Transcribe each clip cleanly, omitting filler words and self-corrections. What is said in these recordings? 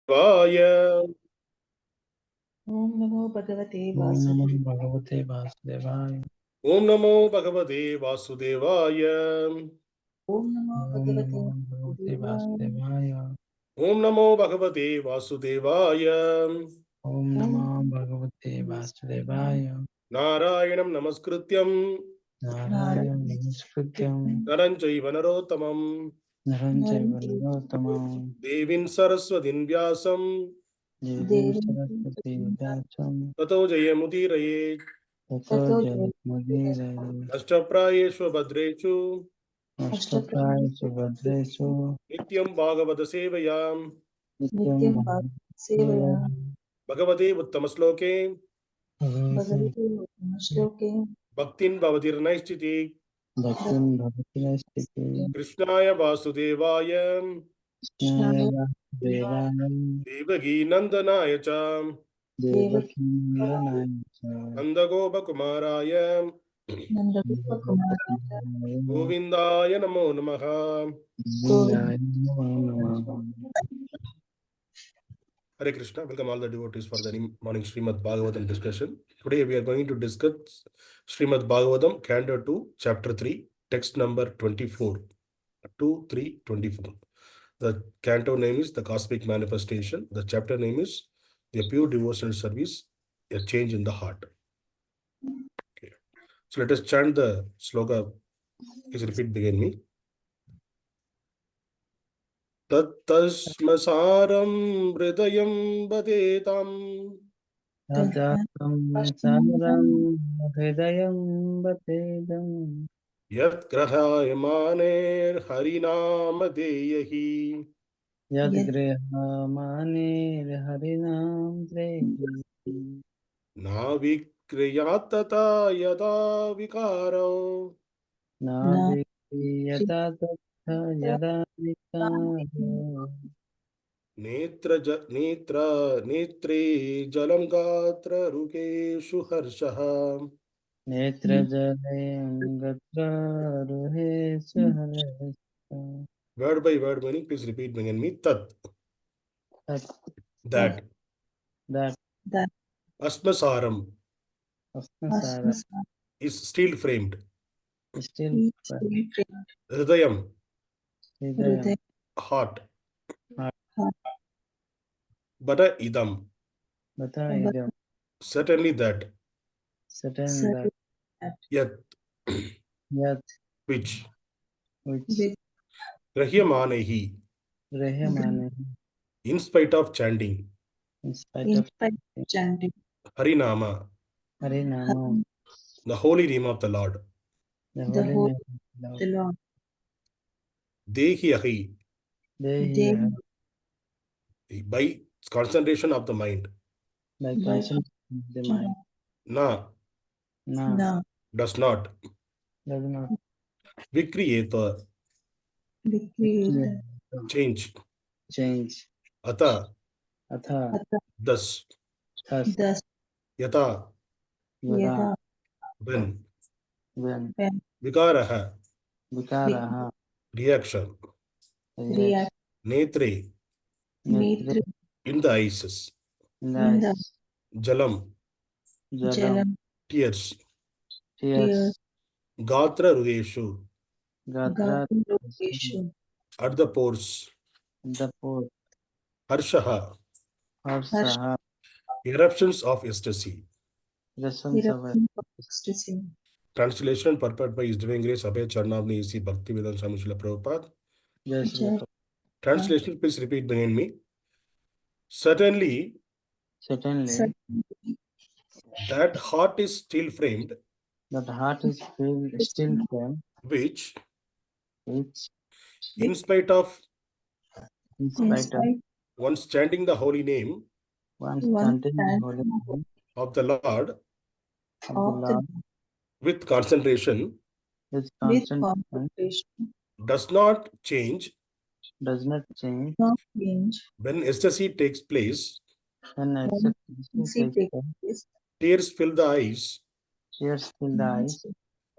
Vaya. Om Namo Bhagavate Om Vasudevaya. Namo Bhagavate Vasudevaya. Om Namo Bhagavate Vasudevaya. Om Namo Om Bhagavate Namo Bhagavate Vasudevaya. Vasudevaya. Om Namo Bhagavate Vasudevaya. Om Namo Bhagavate Vasudevaya. Narayanam Namaskrityam Narayana Namaskrityam Naram Chaiva Narottamam Naram Chaiva Narottamam Devim Saraswatim Vyasam Devim Saraswati Vyasam Tato Jayamudiraye Tato Jayamudiraye Ashtaprayeshu Bhadreshu Ashtapraya Subhadresu Nityam Bhagavata Sevayam Nityam Nityam Bhagavate Sevaya. Bhagavate Uttamasloke Bhagavate Bhagavate Shloke. Bhaktin Bhavatirnaisthiti Bhaktin Bhavati Nastiti Krishnaya Vasudevaya Krishnaya Vasudevaya Devagi Nandanaya Cha Devaki Nandanaya Nandagopa Kumaraya Nandagopa Kumara. Govindaya Namo Namaha. Govindaya Namo Namaha. Hare Krishna. Welcome all the devotees for the morning Srimad Bhagavatam discussion. Today we are going to discuss Srimad Bhagavatam, Canto 2, Chapter 3, text number 24. 2, 3, 24. The canto name is The Cosmic Manifestation. The chapter name is The Pure Devotional Service, A Change in the Heart. Okay. So let us chant the sloka. Please repeat behind me. Aśma-sāraṁ hṛdayaṁ batedaṁ aśma-sāraṁ hṛdayaṁ batedaṁ yat gṛhyamāṇair hari-nāma-dheyaiḥ yad gṛhyamāṇair hari-nāma-dheyaiḥ na vikriyetātha yadā vikāro na vikriyetātha yadā vikāro netre jalaṁ gātra-ruheṣu harṣaḥ netre jalaṁ gātra-ruheṣu harṣaḥ. Word by word meaning, please repeat behind me. Tat, that. Aśma-sāraṁ aśma-sāraṁ is steel framed. still Hṛdayaṁ, hṛdayaṁ heart. heart. Batedaṁ, batedaṁ certainly that. certain that Yat, yat which. which gṛhyamāṇair, gṛhyamāṇair in spite of chanting. in spite of chanting. Hari-nāma, hari-nāma, the holy name of the Lord. the The holy whole name of the Lord. Dehi, Dehi, by concentration of the mind. by concentration of the mind. Na, Na does not. does not Vikriyetātha, change. change. Atha, Atha thus. thus Yadā, yadā when. when Vikaraha, vikaraha reaction. reaction Netre, netre in the eyes. in the eyes. Jalaṁ, Jalaṁ tears. tears. Gātra-ruheṣu, Gātra-ruheṣu. at the pores. the port. harṣaḥ, harṣaḥ eruptions of ecstasy. lessons of Ecstasy. Translation and purport by His Divine Grace Abhay Charnavni A.C. Bhaktivedanta Swami Srila Prabhupada. yes. Translation, please repeat behind me. Certainly, Certainly that heart is still framed, that heart is still firm, which, which in spite of in spite of once chanting the holy name one chanting the holy name of the Lord of the Lord with concentration, with concentration does not change does not change when ecstasy takes place. when ecstasy takes place. Tears fill the eyes, Tears fill the eyes,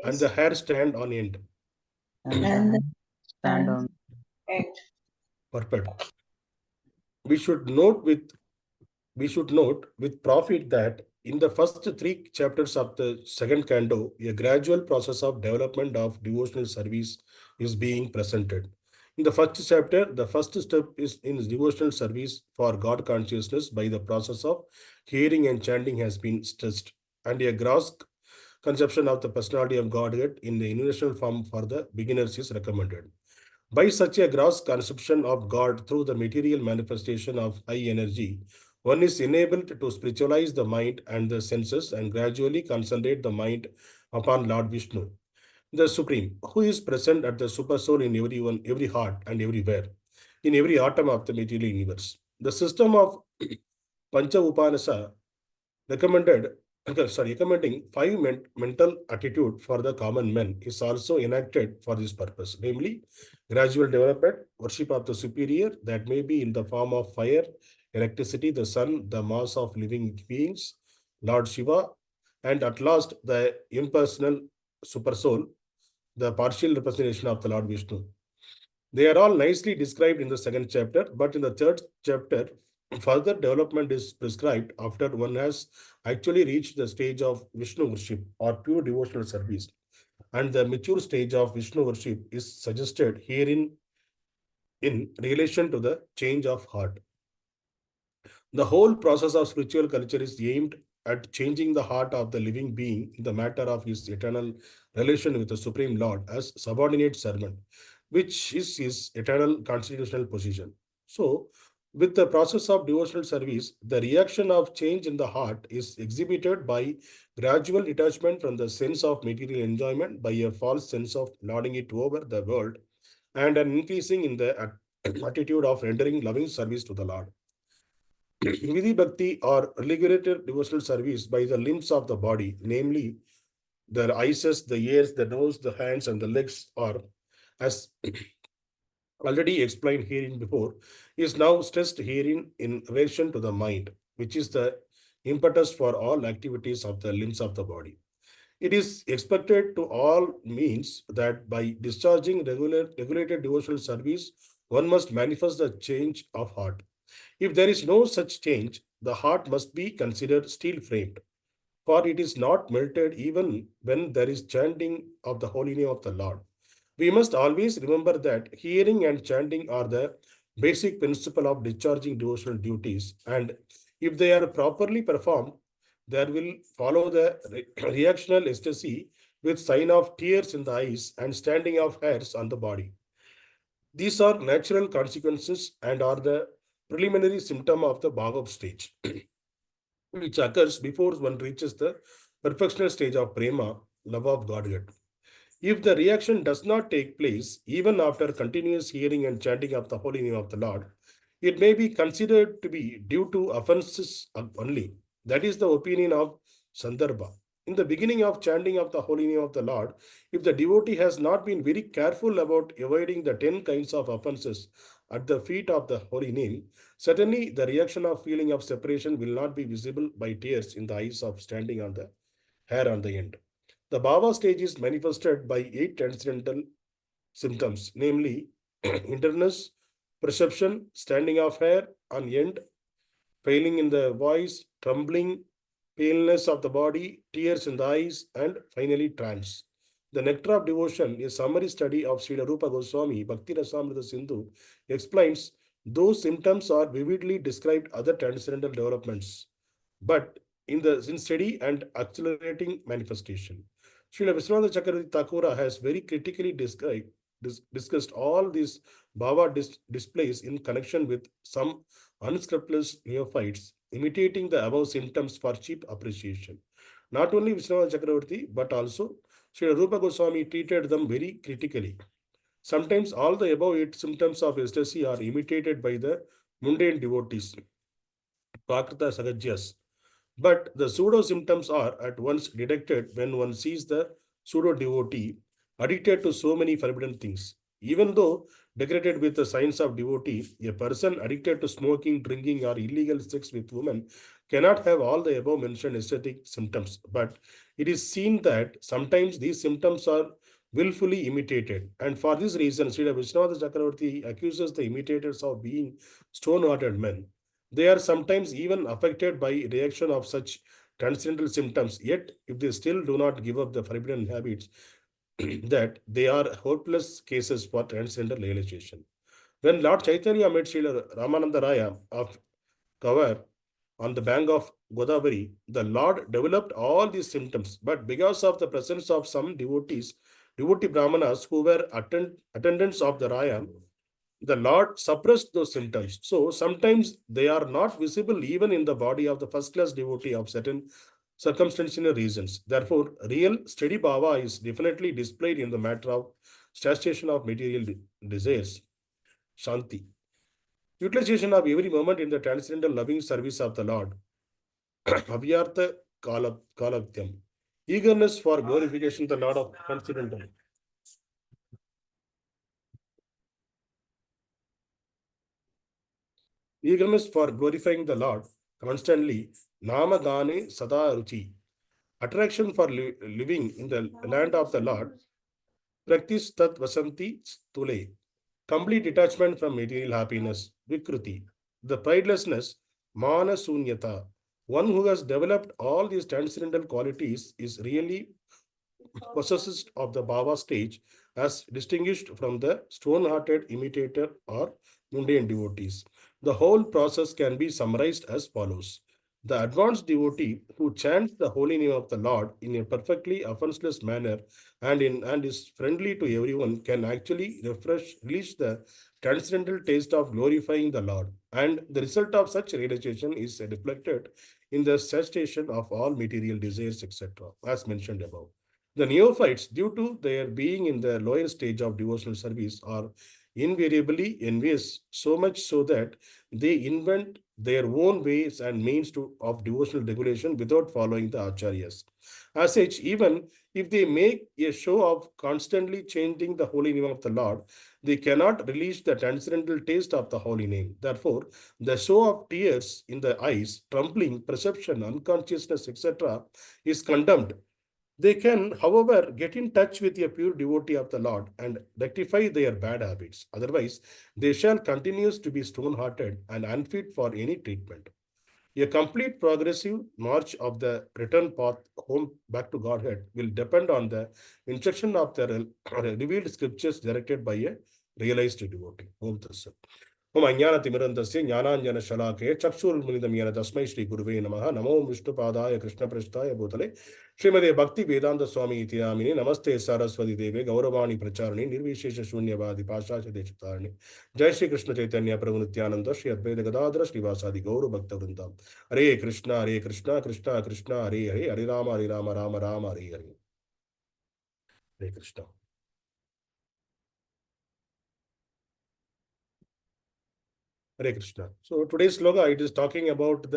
and the hair stand on end. and stand on Purport. We should note with profit that in the first three chapters of the second canto, a gradual process of development of devotional service is being presented. In the first chapter, the first step is in devotional service for God consciousness by the process of hearing and chanting has been stressed, and a gross conception of the personality of Godhead in the universal form for the beginners is recommended. By such a gross conception of God through the material manifestation of high energy, one is enabled to spiritualize the mind and the senses and gradually concentrate the mind upon Lord Viṣṇu, the Supreme, who is present at the Supersoul in everyone, every heart and everywhere, in every atom of the material universe. The system of pañca-upāsanā recommending five mental attitude for the common men is also enacted for this purpose, namely gradual development, worship of the superior that may be in the form of fire, electricity, the sun, the mass of living beings, Lord Śiva, and at last the impersonal Supersoul, the partial representation of the Lord Viṣṇu. They are all nicely described in the second chapter, but in the third chapter, further development is prescribed after one has actually reached the stage of Viṣṇu worship or pure devotional service. And the mature stage of Viṣṇu worship is suggested herein in relation to the change of heart. The whole process of spiritual culture is aimed at changing the heart of the living being in the matter of his eternal relation with the Supreme Lord as subordinate servant, which is his eternal constitutional position. So, with the process of devotional service, the reaction of change in the heart is exhibited by gradual detachment from the sense of material enjoyment by a false sense of lording it over the world and an increasing in the attitude of rendering loving service to the Lord. Vidhi Bhakti or regulated devotional service by the limbs of the body, namely the eyes, the ears, the nose, the hands, and the legs, are, as already explained herein before, is now stressed herein in relation to the mind, which is the impetus for all activities of the limbs of the body. It is expected to all means that by discharging regulated devotional service, one must manifest the change of heart. If there is no such change, the heart must be considered steel framed, for it is not melted even when there is chanting of the holy name of the Lord. We must always remember that hearing and chanting are the basic principle of discharging devotional duties, and if they are properly performed, there will follow the reactional ecstasy with sign of tears in the eyes and standing of hairs on the body. These are natural consequences and are the preliminary symptom of the bhagav stage, which occurs before one reaches the perfectional stage of prema, love of Godhead. If the reaction does not take place, even after continuous hearing and chanting of the holy name of the Lord, it may be considered to be due to offenses only. That is the opinion of Sandarbha. In the beginning of chanting of the holy name of the Lord, if the devotee has not been very careful about avoiding the 10 kinds of offenses at the feet of the holy name, certainly the reaction of feeling of separation will not be visible by tears in the eyes of standing on the hair on the end. The Bhava stage is manifested by 8 transcendental symptoms, namely interness, perception, standing of hair on end, failing in the voice, trembling, paleness of the body, tears in the eyes, and finally trance. The Nectar of Devotion, a summary study of Srila Rupa Goswami, Bhakti Rasamrita Sindhu, explains those symptoms are vividly described other transcendental developments, but in steady and accelerating manifestation. Srila Viswanath Chakravarti Thakura has very critically discussed all these bhava displays in connection with some unscrupulous neophytes imitating the above symptoms for cheap appreciation. Not only Viswanath Chakravarti, but also Srila Rupa Goswami treated them very critically. Sometimes all the above 8 symptoms of ecstasy are imitated by the mundane devotees, Prakrita Sagajas, but the pseudo symptoms are at once detected when one sees the pseudo devotee addicted to so many forbidden things. Even though decorated with the signs of devotee, a person addicted to smoking, drinking, or illegal sex with women cannot have all the above mentioned aesthetic symptoms. But it is seen that sometimes these symptoms are willfully imitated. And for this reason, Srila Vishwanath Chakravarti accuses the imitators of being stone-hearted men. They are sometimes even affected by reaction of such transcendental symptoms, yet if they still do not give up the forbidden habits, that they are hopeless cases for transcendental realization. When Lord Chaitanya met Srila Ramananda Raya of Kavar on the bank of Godavari, the Lord developed all these symptoms, but because of the presence of some devotee brahmanas who were attendants of the Raya, the Lord suppressed those symptoms. So sometimes they are not visible even in the body of the first class devotee of certain circumstantial reasons. Therefore, real steady bhava is definitely displayed in the matter of satiation of material desires, shanti. Utilization of every moment in the transcendental loving service of the Lord, avyartha kalavyam. Eagerness for glorification of the Lord of transcendental. Eagerness for glorifying the Lord constantly, nama gane sada ruchi. Attraction for living in the land of the Lord, practice tat vasanti stule. Complete detachment from material happiness, vikruti. The pridelessness, mana sunyata. One who has developed all these transcendental qualities is really possesses of the bhava stage as distinguished from the stone-hearted imitator or mundane devotees. The whole process can be summarized as follows. The advanced devotee who chants the holy name of the Lord in a perfectly offenseless manner and is friendly to everyone can actually release the transcendental taste of glorifying the Lord. And the result of such realization is reflected in the cessation of all material desires, etc., as mentioned above. The neophytes, due to their being in the lower stage of devotional service, are invariably envious, so much so that they invent their own ways and means of devotional regulation without following the acharyas. As such, even if they make a show of constantly chanting the holy name of the Lord, they cannot release the transcendental taste of the holy name. Therefore, the show of tears in the eyes, trembling, perception, unconsciousness, etc., is condemned. They can, however, get in touch with a pure devotee of the Lord and rectify their bad habits. Otherwise, they shall continue to be stone-hearted and unfit for any treatment. A complete progressive march of the return path home back to Godhead will depend on the instruction of the revealed scriptures directed by a realized devotee. Om Dasa. Om Ajnana-timirandasya Jnananjana-shalakaya Chakshurmilidam Yena Tasmai Shri Guruve Namaha Namo Vishnu-padaya Krishna-prasthaya Bhutale Srimade Bhakti Vedanta Swami Iti Namini Namaste Saraswati Deve Gauravani Pracharani Nirvishesha Shunyavadi Pashacha Deshatarani Jai Shri Krishna Chaitanya Prabhu Nityananda Shri Advaita Gadadhara Shri Vasadi Gauru Bhakta Vrindam Hare Krishna Hare Krishna Krishna Krishna Hare Hare Hare Rama Hare Rama Rama Rama Hare Hare Hare Krishna. Hare Krishna. So today's sloga, it is talking about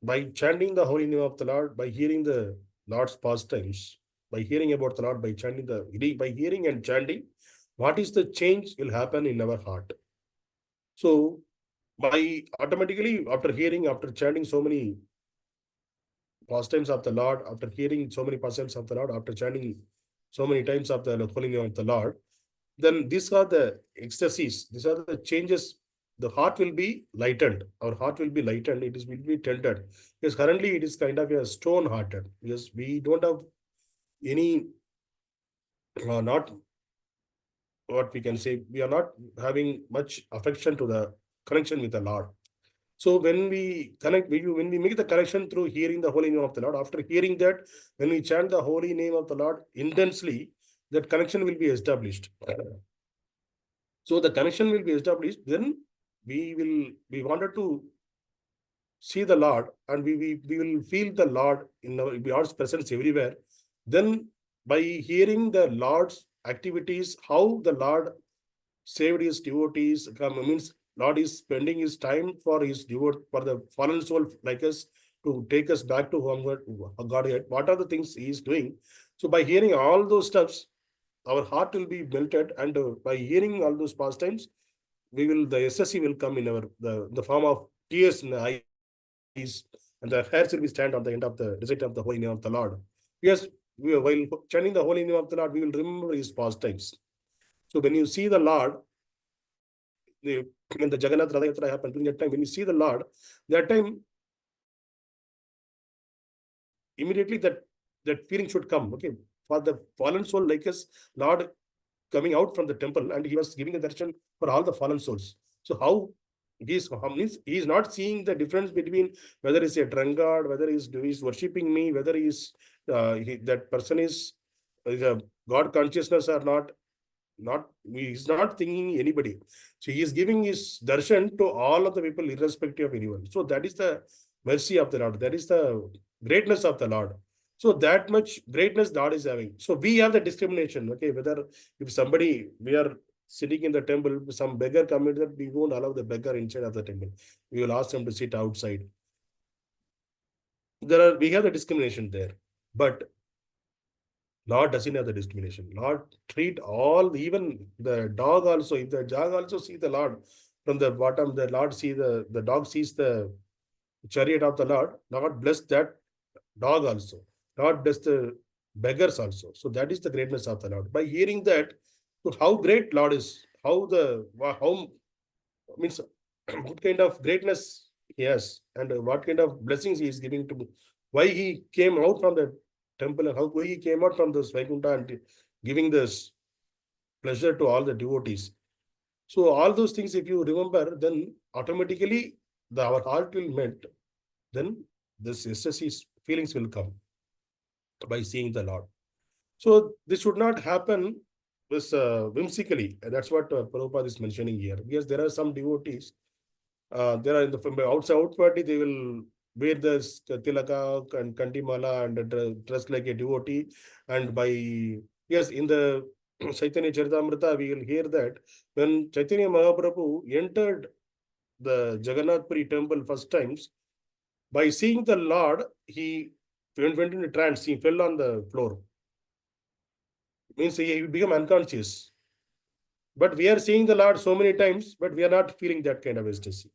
by chanting the holy name of the Lord, by hearing the Lord's pastimes, by hearing about the Lord, by hearing and chanting, what is the change will happen in our heart. So by automatically after chanting so many pastimes of the Lord, after hearing so many pastimes of the Lord, after chanting so many times of the holy name of the Lord, then these are the ecstasies, these are the changes. The heart will be lightened. Our heart will be lightened. Will be tendered. Because currently it is kind of a stone-hearted. Because we don't have any, not what we can say, we are not having much affection to the connection with the Lord. So when we connect, when we make the connection through hearing the holy name of the Lord, after hearing that, when we chant the holy name of the Lord intensely, that connection will be established. So the connection will be established. Then we wanted to see the Lord, and we will feel the Lord in Lord's presence everywhere. Then by hearing the Lord's activities, how the Lord saved his devotees, means Lord is spending his time for his for the fallen soul like us to take us back to Godhead. What are the things he is doing? So by hearing all those steps, our heart will be melted, and by hearing all those pastimes, the ecstasy will come in the form of tears in the eyes, and the hairs will be stand on the end of the desert of the holy name of the Lord. Yes, while chanting the holy name of the Lord, we will remember his pastimes. So when you see the Lord, when the Jagannath Ratha Yatra happened, during that time, when you see the Lord, that time, immediately that feeling should come. Okay, for the fallen soul like us, Lord coming out from the temple, and he was giving a darshan for all the fallen souls. So how means he is not seeing the difference between whether he's a drunkard, whether he's worshipping me, whether that person is a God consciousness or not. He's not thinking anybody. So he is giving his darshan to all of the people, irrespective of anyone. So that is the mercy of the Lord. That is the greatness of the Lord. So that much greatness God is having. So we have the discrimination. Okay, whether if somebody, we are sitting in the temple, some beggar come in, that we won't allow the beggar inside of the temple. We will ask them to sit outside. We have the discrimination there. But Lord doesn't have the discrimination. Lord treat all, even the dog also. If the dog also see the Lord from the bottom, the Lord see the dog sees the chariot of the Lord. Lord bless that dog also. Lord bless the beggars also. So that is the greatness of the Lord. By hearing that, how great Lord is, how means what kind of greatness he has, and what kind of blessings he is giving to, why he came out from the temple, and how he came out from this Vaikuntha and giving this pleasure to all the devotees. So all those things, if you remember, then automatically our heart will melt. Then this ecstasy feelings will come by seeing the Lord. So this should not happen whimsically. That's what Prabhupada is mentioning here. Because there are some devotees, there are in the outwardly they will wear the tilaka and kantimala and dress like a devotee. And yes, in the Chaitanya Charitamrita, we will hear that when Chaitanya Mahaprabhu entered the Jagannath Puri temple first times, by seeing the Lord, he went into trance, he fell on the floor. Means he became unconscious. But we are seeing the Lord so many times, but we are not feeling that kind of ecstasy.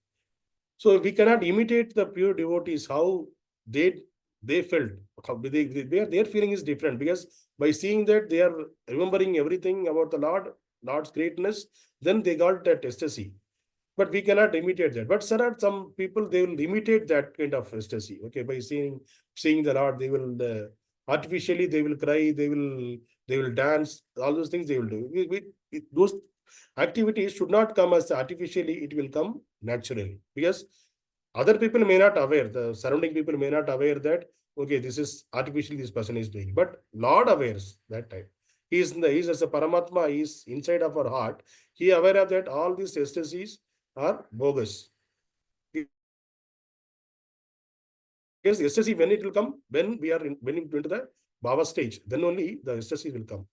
So we cannot imitate the pure devotees, how they felt. Their feeling is different, because by seeing that, they are remembering everything about the Lord's greatness, then they got that ecstasy. But we cannot imitate that. But there are some people, they will imitate that kind of ecstasy. Okay, by seeing the Lord, they will artificially, they will cry, they will dance, all those things they will do. Those activities should not come as artificially, it will come naturally. Because other people may not aware, the surrounding people may not aware that, okay, this is artificially this person is doing. But Lord awares that time. He is as a Paramatma, he is inside of our heart. He aware of that all these ecstasies are bogus. Because ecstasy, when it will come, when we are into the Bhava stage, then only the ecstasy will come.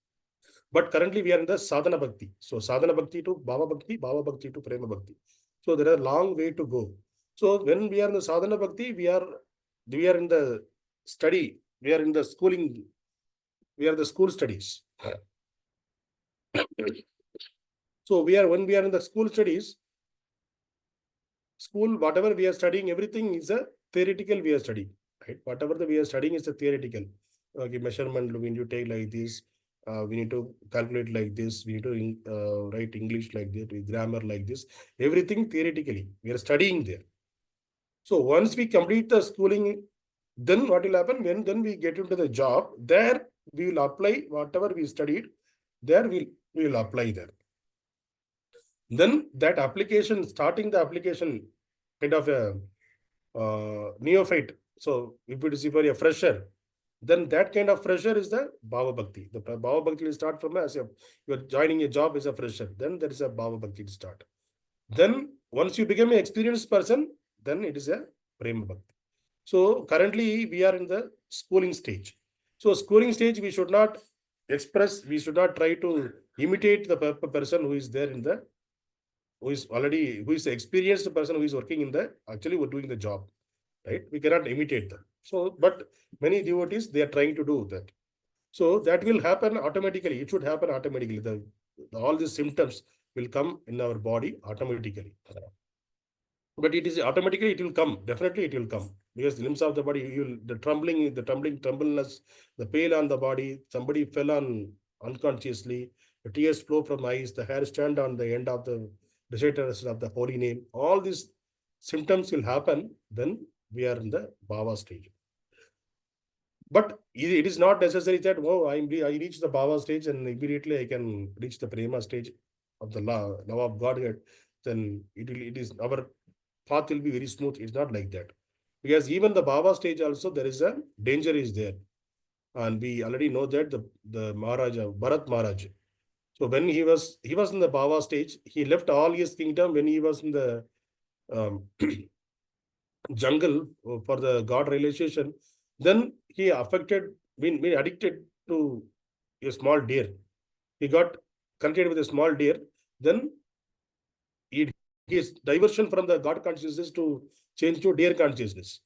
But currently we are in the sadhana bhakti. So sadhana bhakti to Bhava bhakti to prema bhakti. So there is a long way to go. So when we are in the sadhana bhakti, we are in the study, we are in the schooling, we are the school studies. So when we are in the school studies, whatever we are studying, everything is a theoretical we are studying, right? Whatever we are studying is a theoretical. Okay, measurement, we need to take like this, we need to calculate like this, we need to write English like that, with grammar like this, everything theoretically, we are studying there. So once we complete the schooling, then what will happen? Then we get into the job, there we will apply whatever we studied, there we will apply there. Then that application, starting the application, kind of a neophyte. So if it is for a fresher, then that kind of fresher is the Bhava Bhakti. The Bhava Bhakti will start from as you are joining a job as a fresher. Then there is a Bhava Bhakti to start. Then once you become an experienced person, then it is a Prema Bhakti. So currently we are in the schooling stage. So schooling stage, we should not express, we should not try to imitate the person who is there in the, who is the experienced person who is working in the, actually we're doing the job, right? We cannot imitate them. So, but many devotees, they are trying to do that. So that will happen automatically. It should happen automatically. All these symptoms will come in our body automatically. But it is automatically, it will come. Definitely it will come. because the limbs of the body, the tremblingness, the pale on the body, somebody fell on unconsciously, the tears flow from eyes, the hair stand on the end of the reciters of the holy name. All these symptoms will happen when we are in the bhava stage. But it is not necessary that, oh, I reach the bhava stage and immediately I can reach the prema stage of the love of Godhead. Then it is our path will be very smooth. It's not like that. Because even the bhava stage also, there is a danger is there. And we already know that the Maharaja, Bharat Maharaj. So when he was in the bhava stage, he left all his kingdom when he was in the jungle for the God realization. Then he been addicted to a small deer. He got connected with a small deer. Then his diversion from the God consciousness to change to deer consciousness.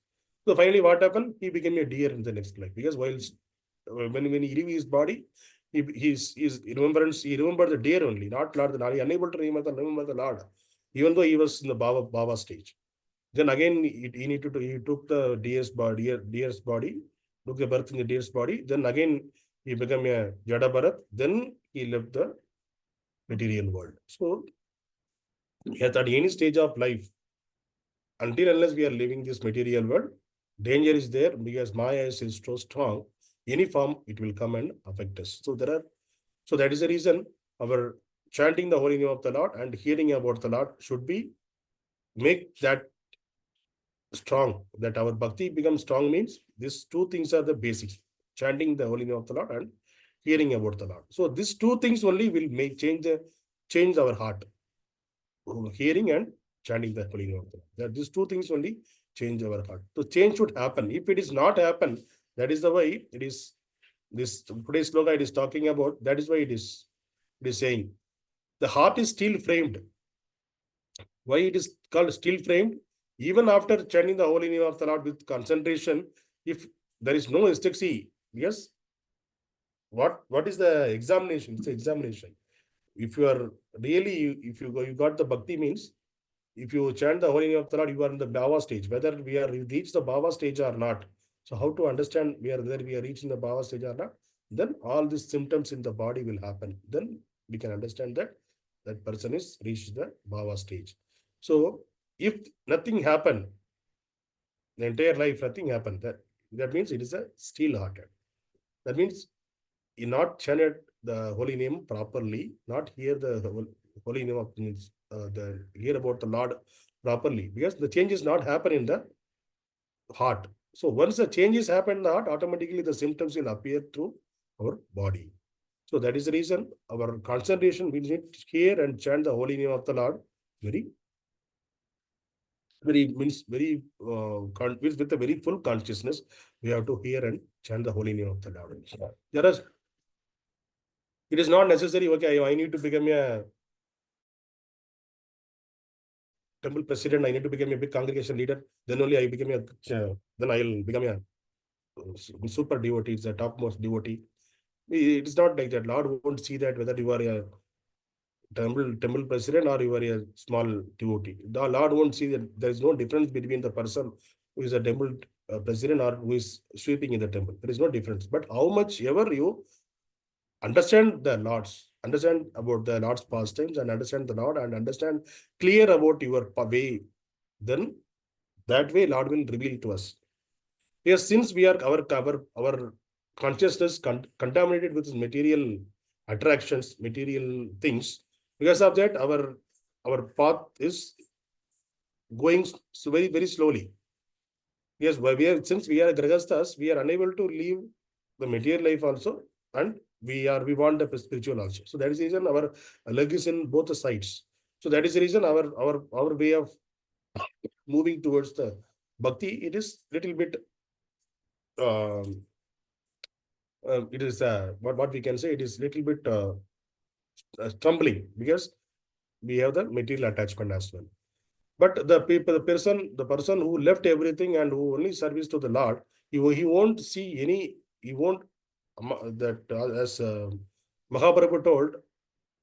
So finally, what happened? He became a deer in the next life. Because when he leave his body, his remembrance, he remembered the deer only, not Lord. He unable to remember the Lord, even though he was in the bhava stage. Then again, he took the deer's body, took the birth in the deer's body. Then again, he became a Jada Bharat. Then he left the material world. So at any stage of life, until unless we are living this material world, danger is there because Maya is so strong. Any form it will come and affect us. So that is the reason our chanting the holy name of the Lord and hearing about the Lord should be make that strong. That our bhakti becomes strong means these two things are the basics: chanting the holy name of the Lord and hearing about the Lord. So these two things only will change our heart. Hearing and chanting the holy name of the Lord. That these two things only change our heart. So change should happen. If it is not happen, that is the way it is. This today's sloka it is talking about. That is why it is saying the heart is still framed. Why it is called still framed? Even after chanting the holy name of the Lord with concentration, if there is no ecstasy, yes, what is the examination? It's the examination. If you are really, if you got the bhakti means, if you chant the holy name of the Lord, you are in the bhava stage, whether we are reached the bhava stage or not. So how to understand whether we are reaching the bhava stage or not? Then all these symptoms in the body will happen. Then we can understand that that person is reached the bhava stage. So if nothing happened, the entire life, nothing happened, that means it is a still hearted. That means you not chanted the holy name properly, not hear the holy name of hear about the Lord properly, because the changes not happen in the heart. So once the changes happen in the heart, automatically the symptoms will appear through our body. So that is the reason our concentration, we need to hear and chant the holy name of the Lord with a very full consciousness. We have to hear and chant the holy name of the Lord. It is not necessary, okay, I need to become a temple president, I need to become a big congregation leader, then only I become then I'll become a super devotee, it's a topmost devotee. It is not like that. Lord won't see that whether you are a temple president or you are a small devotee. The Lord won't see that there is no difference between the person who is a temple president or who is sweeping in the temple. There is no difference. But how much ever you understand about the Lord's pastimes and understand the Lord and understand clear about your way, then that way Lord will reveal to us. Yes, since we are our consciousness contaminated with material attractions, material things, because of that our path is going very, very slowly. Yes, since we are grahasthas, we are unable to leave the material life also, and we want the spiritual also. So that is the reason our leg is in both the sides. So that is the reason our way of moving towards the bhakti, it is little bit it is what we can say, it is little bit stumbling, because we have the material attachment as well. But the person who left everything and who only service to the Lord, he won't see any, he won't that as Mahaprabhu told,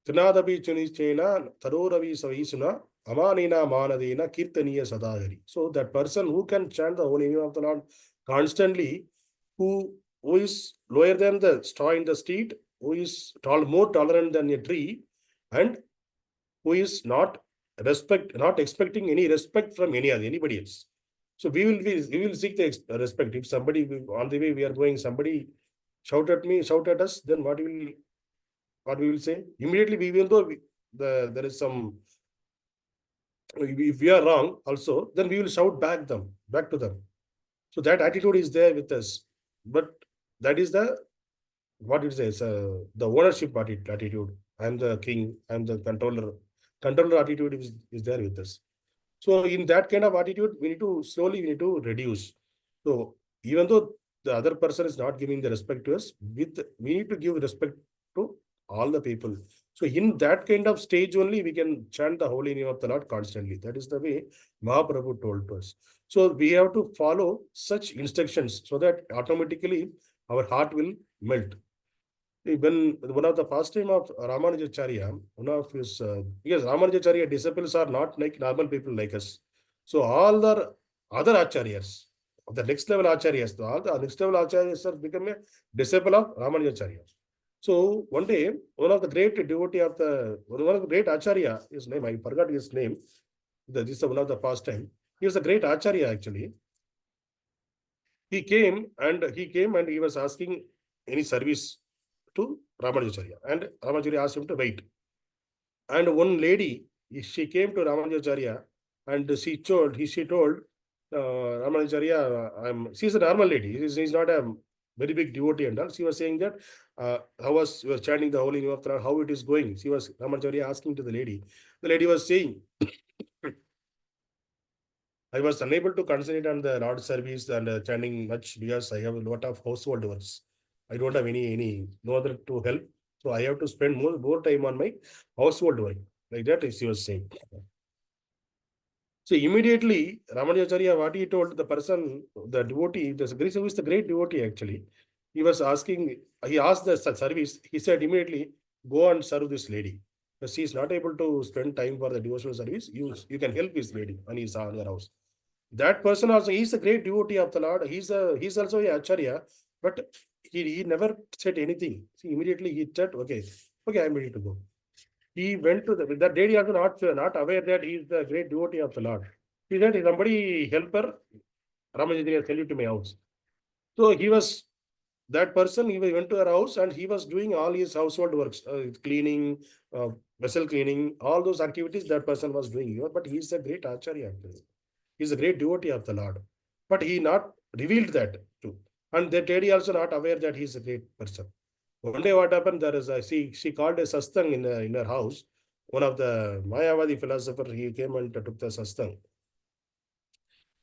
Trinadabi Chunichena Taroravi Savisuna amanina-manadena kirtaniya sadagari. So that person who can chant the holy name of the Lord constantly, who is lower than the straw in the street, who is more tolerant than a tree, and who is not expecting any respect from anybody else. So we will seek the respect. If somebody on the way we are going, somebody shout at us, then what we will say? Immediately, even though there is some, if we are wrong also, then we will shout back to them. So that attitude is there with us. But that is what it says, the ownership attitude. I am the king, I am the controller. Controller attitude is there with us. So in that kind of attitude, we need to reduce. So even though the other person is not giving the respect to us, we need to give respect to all the people. So in that kind of stage only, we can chant the holy name of the Lord constantly. That is the way Mahaprabhu told to us. So we have to follow such instructions so that automatically our heart will melt. When one of the pastime of Ramanujacharya, one of his, because Ramanujacharya disciples are not like normal people like us. So all the other acharyas, the next level acharyas, all the next level acharyas are become a disciple of Ramanujacharya. So one day, one of the great devotee of one of the great acharya, his name, I forgot his name, this is one of the pastime. He was a great acharya actually. He came and he was asking any service to Ramanujacharya, and Ramanujacharya asked him to wait. And one lady, she came to Ramanujacharya and she told Ramanujacharya, she's a normal lady, she's not a very big devotee and all. She was saying that how was chanting the holy name of the Lord, how it is going. Ramanujacharya asking to the lady. The lady was saying, I was unable to concentrate on the Lord service and chanting much because I have a lot of household works. I don't have no other to help. So I have to spend more time on my household work. Like that, she was saying. So immediately, Ramanujacharya, what he told the person, the devotee, who is the great devotee actually, he asked the service, he said immediately, go and serve this lady. Because she is not able to spend time for the devotional service, you can help this lady when he is on your house. That person also, he is a great devotee of the Lord. He's also a acharya, but he never said anything. See, immediately he said, okay, I'm ready to go. He went to that lady also not aware that he is the great devotee of the Lord. He said, somebody help her, Ramanujacharya, tell you to my house. So that person, he went to her house and he was doing all his household works, cleaning, vessel cleaning, all those activities that person was doing. But he is a great acharya actually. He is a great devotee of the Lord. But he not revealed that too. And that lady also not aware that he is a great person. One day what happened, there is she called a sastang in her house. One of the Mayavadi philosopher, he came and took the sastang.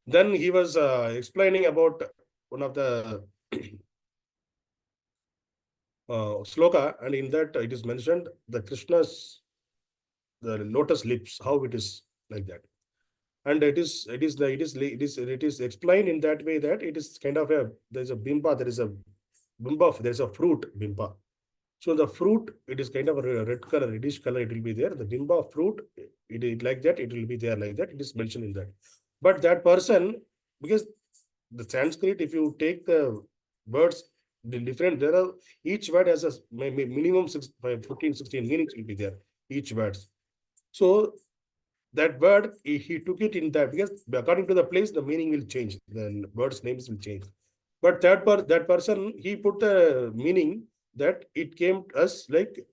Then he was explaining about one of the sloka, and in that it is mentioned the Krishna's lotus lips, how it is like that. And it is explained in that way that it is kind of there's a bimba, there is a fruit bimba. So the fruit, it is kind of a red color, reddish color, it will be there. The bimba fruit, it is like that, it will be there like that. It is mentioned in that. But that person, because the Sanskrit, if you take the words, there are, each word has a minimum 15, 16 meanings will be there, each word. So that word, he took it in that, because according to the place, the meaning will change, the word's names will change. But that person, he put the meaning that it came to us like,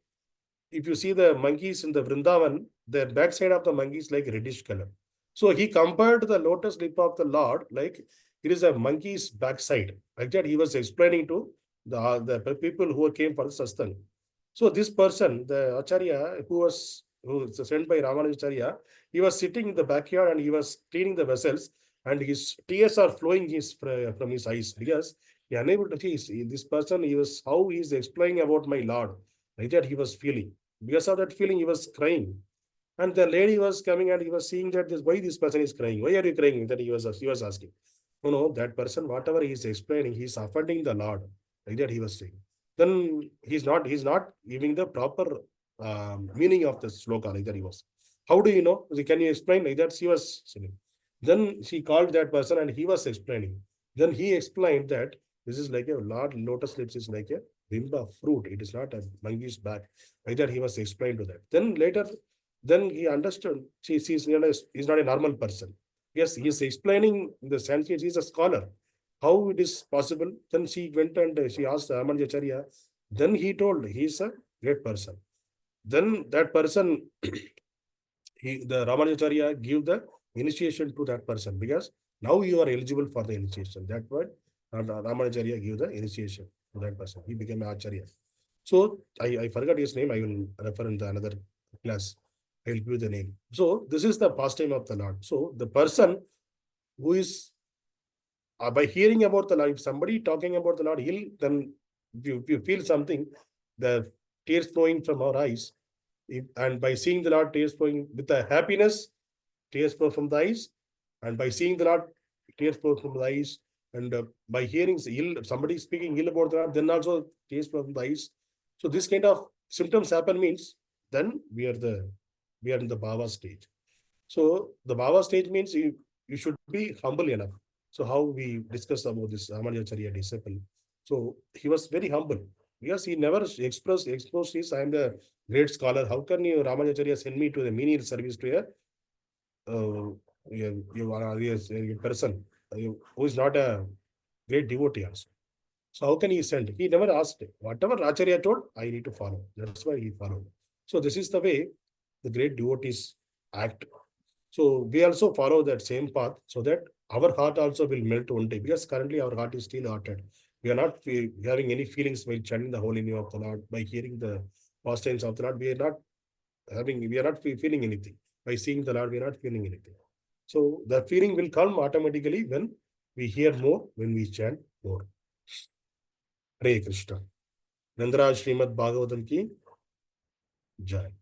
if you see the monkeys in the Vrindavan, the backside of the monkey is like reddish color. So he compared the lotus lip of the Lord like it is a monkey's backside. Like that, he was explaining to the people who came for the sastang. So this person, the Acharya, who was sent by Ramanujacharya, he was sitting in the backyard and he was cleaning the vessels, and his tears are flowing from his eyes because he unable to see this person. How he is explaining about my Lord. Like that, he was feeling. Because of that feeling, he was crying. And the lady was coming and he was seeing that why this person is crying. Why are you crying? That he was asking. No, that person, whatever he is explaining, he is offending the Lord. Like that, he was saying. Then he's not giving the proper meaning of the sloka, like that he was. How do you know? Can you explain? Like that she was saying. Then she called that person and he was explaining. Then he explained that this is like a Lord lotus lips is like a bimba fruit. It is not a monkey's back. Like that he was explained to that. Then later, then he understood he's not a normal person. Yes, he is explaining the Sanskrit. He's a scholar. How it is possible? Then she went and she asked Ramanujacharya. Then he told he's a great person. Then that person, the Ramanujacharya give the initiation to that person because now you are eligible for the initiation. That word, Ramanujacharya give the initiation to that person. He became an Acharya. So I forgot his name. I will refer in the another class. I will give the name. So this is the pastime of the Lord. So the person who is by hearing about the Lord, if somebody talking about the Lord, then if you feel something, the tears flowing from our eyes, and by seeing the Lord, tears flowing with the happiness, tears flow from the eyes, and by seeing the Lord, tears flow from the eyes, and by hearing somebody speaking ill about the Lord, then also tears flow from the eyes. So this kind of symptoms happen means then we are in the bhava stage. So the bhava stage means you should be humble enough. So how we discussed about this Ramanujacharya disciple. So he was very humble because he never exposed his, I am the great scholar. How can you Ramanujacharya send me to the menial service to a person who is not a great devotee also? So how can he send? He never asked. Whatever Acharya told, I need to follow. That's why he followed. So this is the way the great devotees act. So we also follow that same path so that our heart also will melt one day because currently our heart is still hearted. We are not having any feelings while chanting the holy name of the Lord. By hearing the pastimes of the Lord, we are not feeling anything. By seeing the Lord, we are not feeling anything. So the feeling will come automatically when we hear more, when we chant more. Hare Krishna. Nandaraj Srimad Bhagavatam ki Jai.